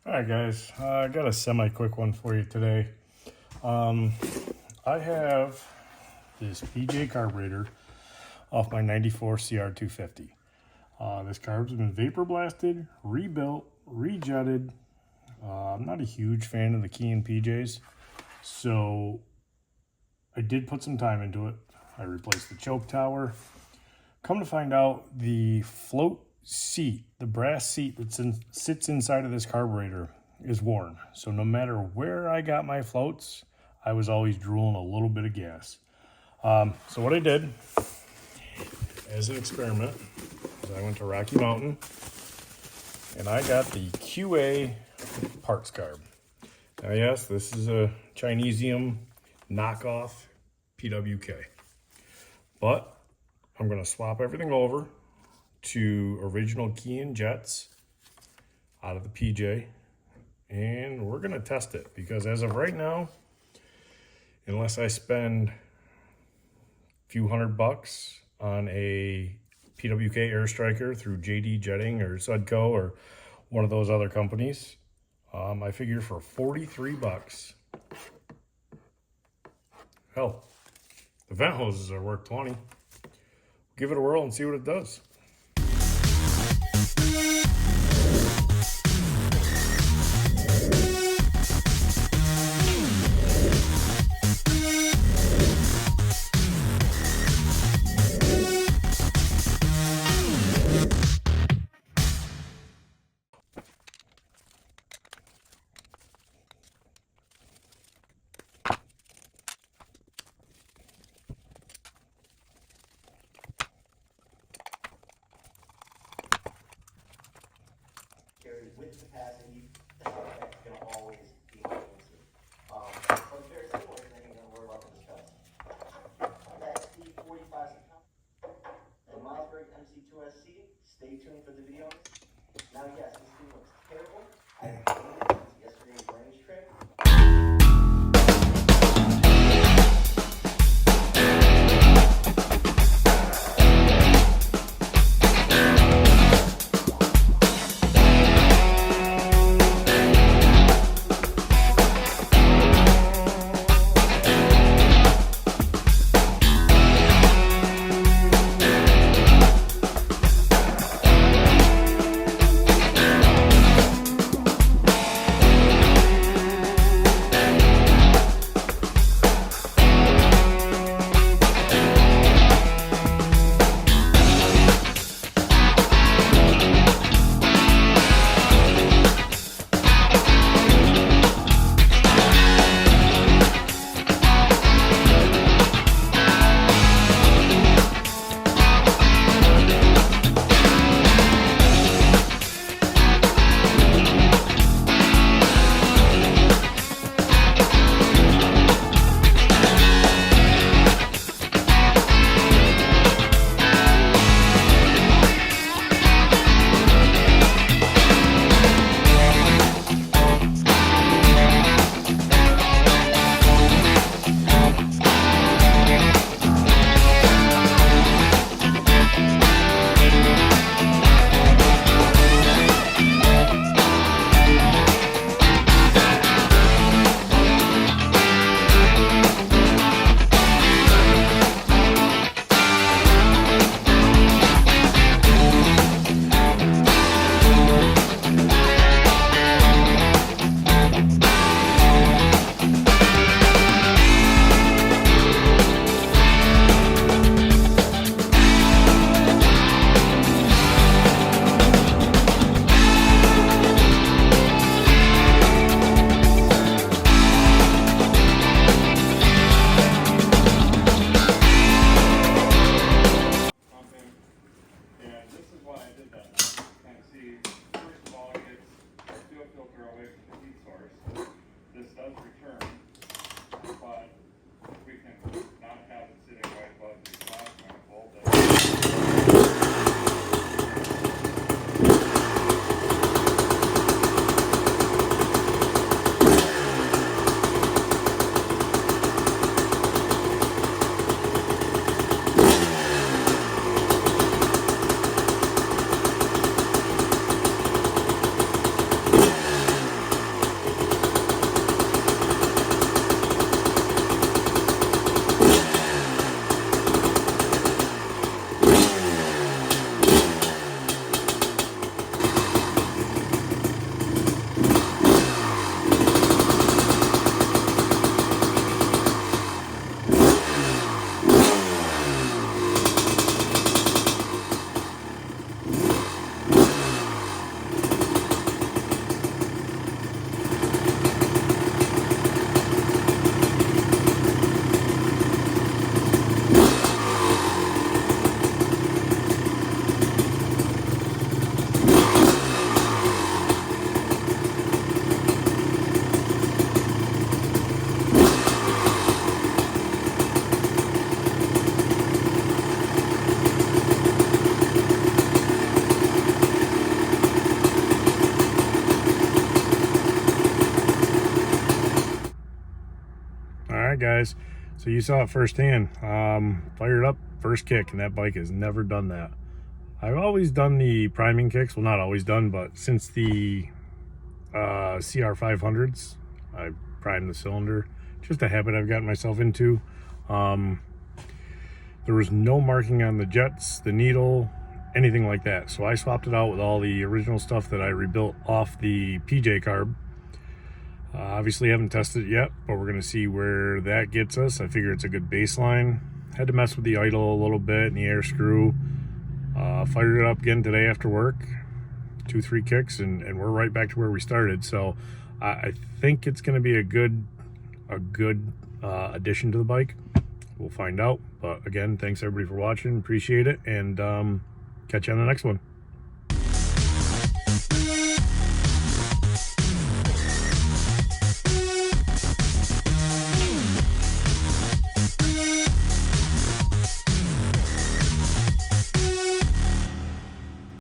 Alright guys, I got a semi-quick one for you today. I have this PJ carburetor off my 94 CR250. This carb's been vapor blasted, rebuilt, rejetted. I'm not a huge fan of the Keihin PJs, so I did put some time into it. I replaced the choke tower. Come to find out, the float seat, the brass seat that sits inside of this carburetor is worn. So no matter where I got my floats, I was always drooling a little bit of gas. So what I did as an experiment is I went to Rocky Mountain and I got the QA Parts CARB. Now yes, this is a Chinesium knockoff PWK, but I'm going to swap everything over to original Keihin jets out of the PJ, and we're going to test it because as of right now, unless I spend a few $100 on a PWK airstriker through JD Jetting or Sudco or one of those other companies, I figure for 43 bucks, hell, the vent hoses are worth 20. Give it a whirl and see what it does. With capacity, that's going to always be expensive. But very similar to anything we're about to discuss. That C45 and Mossberg MC2SC, stay tuned for the videos. Now, yes, this thing looks terrible. I hated it since yesterday's range trip. guys. So you saw it firsthand. Fired up, first kick, and that bike has never done that. I've always done the priming kicks. Well, not always done, but since the CR500s, I primed the cylinder. Just a habit I've gotten myself into. There was no marking on the jets, the needle, anything like that. So I swapped it out with all the original stuff that I rebuilt off the PJ carb. Obviously haven't tested it yet, but we're gonna see where that gets us. I figure it's a good baseline. Had to mess with the idle a little bit and the air screw. Fired it up again today after work. 2-3 kicks and we're right back to where we started. So I think it's gonna be a good addition to the bike. We'll find out. But again, thanks everybody for watching. Appreciate it. And catch you on the next one.